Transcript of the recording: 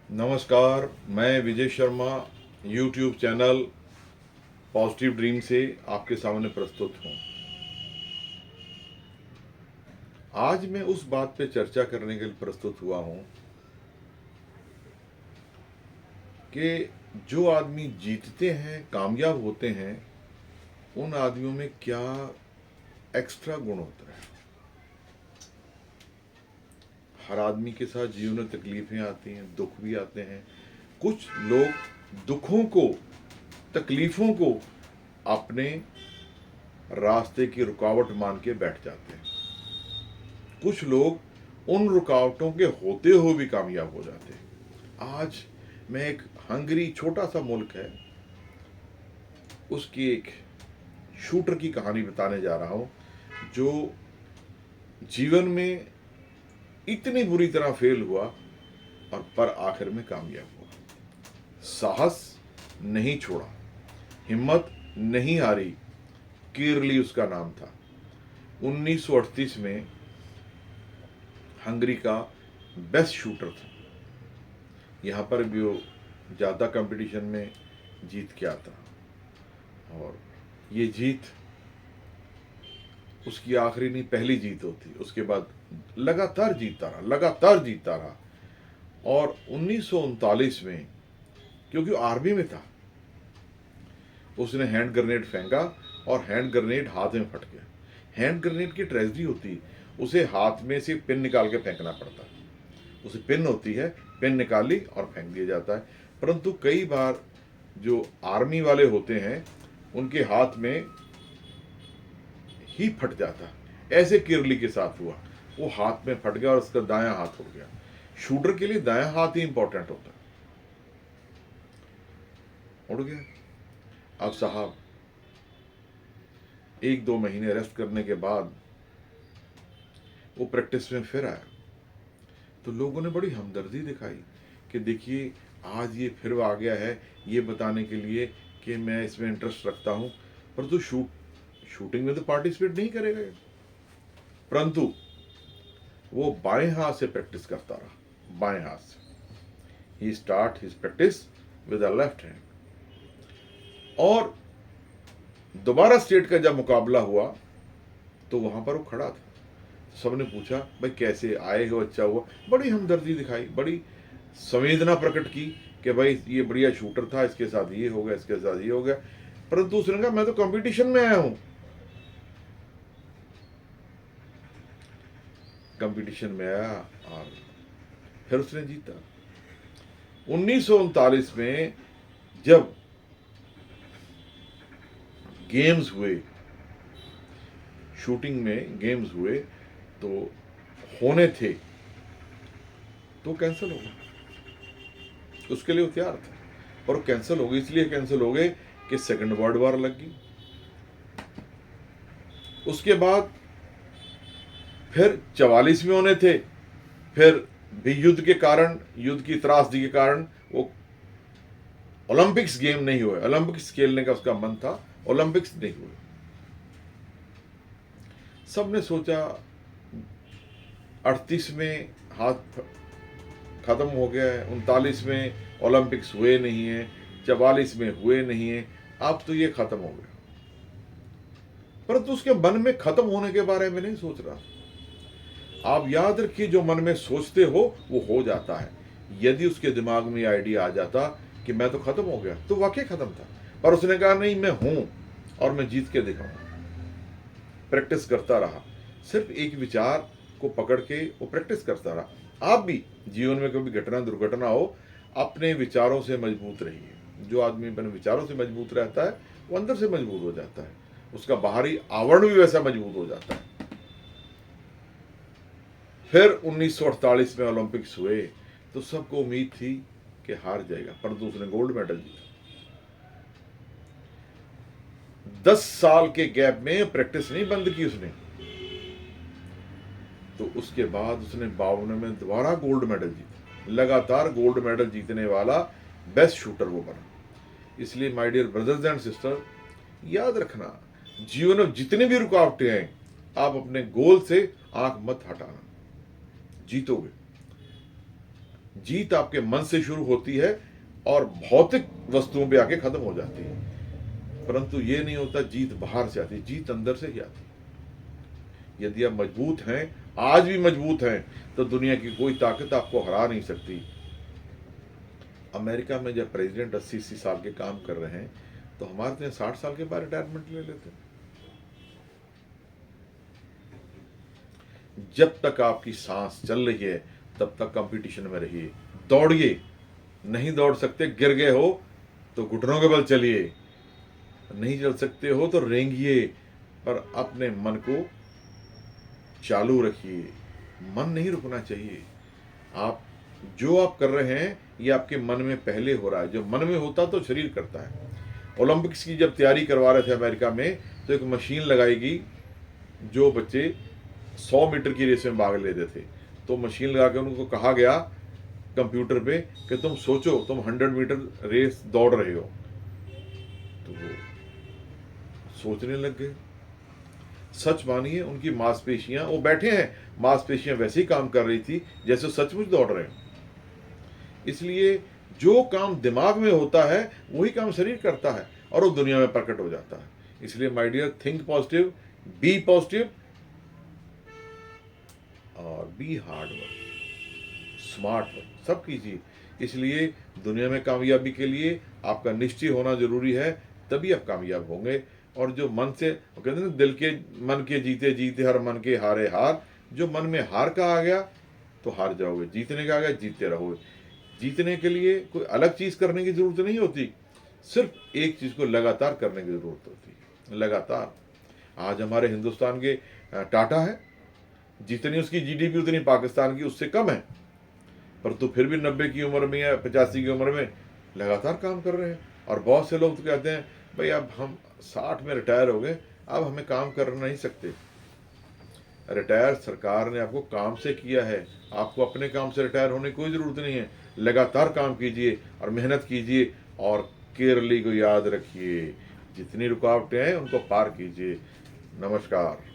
नमस्कार, मैं Vijay Sharma YouTube channel positive dream से आपके सामने प्रस्तुत हूँ। आज मैं उस बात पे चर्चा करने के लिए प्रस्तुत हुआ हूँ कि जो आदमी जीतते हैं, कामयाब होते हैं, उन आदमियों में क्या एक्स्ट्रा गुण होता है। हर आदमी के साथ जीवन में तकलीफें आती हैं, दुख भी आते हैं। कुछ लोग दुखों को, तकलीफों को अपने रास्ते की रुकावट मान के बैठ जाते हैं। कुछ लोग उन रुकावटों के होते हुए भी कामयाब हो जाते हैं। आज मैं एक हंगरी छोटा सा मुल्क है, उसकी एक शूटर की कहानी बताने जा रहा हूं, जो जीवन में इतनी बुरी तरह फेल हुआ और पर आखिर में कामयाब हुआ। साहस नहीं छोड़ा, हिम्मत नहीं हारी। कीरली उसका नाम था। 1938 में हंगरी का बेस्ट शूटर था। यहाँ पर भी वो ज़्यादा कंपटीशन में जीत के आता, और ये जीत उसकी आखिरी नहीं, पहली जीत होती। उसके बाद लगातार जीतता रहा। और 1939 में, क्योंकि आर्मी में था, उसने हैंड ग्रेनेड फेंका और हैंड ग्रेनेड हाथ में फट गया। हैंड ग्रेनेड की ट्रेजेडी होती, उसे हाथ में से पिन निकाल के फेंकना पड़ता है। उसे पिन होती है, पिन निकाली और फेंक दिया जाता है। परंतु कई बार जो आर्मी वाले होते हैं, उनके हाथ में ही फट जाता है। ऐसे किरली के साथ हुआ, वो हाथ में फट गया और उसका दायां हाथ उड़ गया। शूटर के लिए दायां हाथ ही इंपॉर्टेंट होता है। उड़ गया। अब साहब 1-2 महीने रेस्ट करने के बाद वो प्रैक्टिस में फिर आया, तो लोगों ने बड़ी हमदर्दी दिखाई कि देखिए आज ये फिर आ गया है, ये बताने के लिए कि मैं इसमें इंटरेस्ट रखता हूं। परंतु शूटिंग में तो पार्टिसिपेट नहीं करेगा। परंतु वो बाएं हाथ से प्रैक्टिस करता रहा, बाएं हाथ से। He start his practice with the left hand. और दोबारा स्टेट का जब मुकाबला हुआ तो वहां पर वो खड़ा था। सबने पूछा, भाई कैसे आए हो, अच्छा हुआ। बड़ी हमदर्दी दिखाई, बड़ी संवेदना प्रकट की कि भाई ये बढ़िया शूटर था, इसके साथ ये हो गया, इसके साथ ये हो गया। परंतु उसने कहा मैं तो कंपटीशन में आया हूं। कंपटीशन में आया और फिर उसने जीता। 1939 में जब गेम्स हुए, शूटिंग में गेम्स हुए, तो होने थे, तो कैंसिल हो गए। उसके लिए वो तैयार था, और कैंसिल हो गए। इसलिए कैंसिल हो गए कि सेकंड वर्ल्ड वॉर लग गई। उसके बाद फिर 44 में होने थे, फिर भी युद्ध के कारण, युद्ध की त्रासदी के कारण वो ओलंपिक्स गेम नहीं हुए। ओलंपिक्स खेलने का उसका मन था, ओलंपिक्स नहीं हुए। सबने सोचा 38 में हाथ खत्म हो गया है, 39 में ओलंपिक्स हुए नहीं है, 44 में हुए नहीं है, अब तो ये खत्म हो गया। परंतु उसके मन में खत्म होने के बारे में नहीं सोच रहा। आप याद रखिए, जो मन में सोचते हो वो हो जाता है। यदि उसके दिमाग में आइडिया आ जाता कि मैं तो खत्म हो गया, तो वाकई खत्म था। पर उसने कहा नहीं, मैं हूं और मैं जीत के दिखाऊंगा। प्रैक्टिस करता रहा, सिर्फ एक विचार को पकड़ के वो प्रैक्टिस करता रहा। आप भी जीवन में कभी घटना दुर्घटना हो, अपने विचारों से मजबूत रहिए। जो आदमी अपने विचारों से मजबूत रहता है, वो अंदर से मजबूत हो जाता है, उसका बाहरी आवरण भी वैसा मजबूत हो जाता है। फिर 1948 में ओलंपिक्स हुए, तो सबको उम्मीद थी कि हार जाएगा, परंतु उसने गोल्ड मेडल जीता। 10 साल के गैप में प्रैक्टिस नहीं बंद की उसने। तो उसके बाद उसने 52 में दोबारा गोल्ड मेडल जीता। लगातार गोल्ड मेडल जीतने वाला बेस्ट शूटर वो बना। इसलिए my dear brothers and sister, याद रखना, जीवन में जितनी भी रुकावटें हैं, आप अपने गोल से आंख मत हटाना, जीतोगे। जीत आपके मन से शुरू होती है और भौतिक वस्तुओं पे आके खत्म हो जाती है, परंतु ये नहीं होता। जीत बाहर से आती, जीत अंदर से ही आती। यदि आप मजबूत हैं, आज भी मजबूत हैं, तो दुनिया की कोई ताकत आपको हरा नहीं सकती। अमेरिका में जब प्रेसिडेंट 80-80 साल के काम कर रहे हैं, तो हमारे तो 60 साल के बाद रिटायरमेंट ले लेते हैं। जब तक आपकी सांस चल रही है, तब तक कंपटीशन में रहिए, दौड़िए। नहीं दौड़ सकते, गिर गए हो तो घुटनों के बल चलिए, नहीं चल सकते हो तो रेंगिए, पर अपने मन को चालू रखिए। मन नहीं रुकना चाहिए। आप जो आप कर रहे हैं, ये आपके मन में पहले हो रहा है। जो मन में होता तो शरीर करता है। ओलंपिक्स की जब तैयारी करवा रहे थे अमेरिका में, तो एक मशीन लगाएगी, जो बच्चे 100 मीटर की रेस में भाग लेते थे, तो मशीन लगा के उनको कहा गया कंप्यूटर पे कि तुम सोचो तुम 100 मीटर रेस दौड़ रहे हो। तो वो सोचने लग गए। सच मानिए, उनकी मांसपेशियां, वो बैठे हैं, मांसपेशियां वैसे ही काम कर रही थी जैसे सचमुच दौड़ रहे हैं। इसलिए जो काम दिमाग में होता है वही काम शरीर करता है और वो दुनिया में प्रकट हो जाता है। इसलिए my dear, think positive, be positive और be hard work, smart work, सब कीजिए। इसलिए दुनिया में कामयाबी के लिए आपका निश्चय होना जरूरी है, तभी आप कामयाब होंगे। और जो मन से कहते हैं ना, दिल के मन के जीते जीते हर मन के हारे हार, जो मन में हार का आ गया तो हार जाओगे, जीतने का आ गया जीतते रहोगे। जीतने के लिए कोई अलग चीज करने की जरूरत नहीं होती, सिर्फ एक चीज को लगातार करने की जरूरत होती है, लगातार। आज हमारे हिंदुस्तान के टाटा है, जितनी उसकी जीडीपी उतनी पाकिस्तान की उससे कम है, पर तो फिर भी 90 की उम्र में या 85 की उम्र में लगातार काम कर रहे हैं। और बहुत से लोग तो कहते हैं भाई अब हम 60 में रिटायर हो गए, अब हमें काम कर नहीं सकते। रिटायर सरकार ने आपको काम से किया है, आपको अपने काम से रिटायर होने की कोई ज़रूरत नहीं है। लगातार काम कीजिए और मेहनत कीजिए और केरली को याद रखिए, जितनी रुकावटें हैं उनको पार कीजिए। नमस्कार।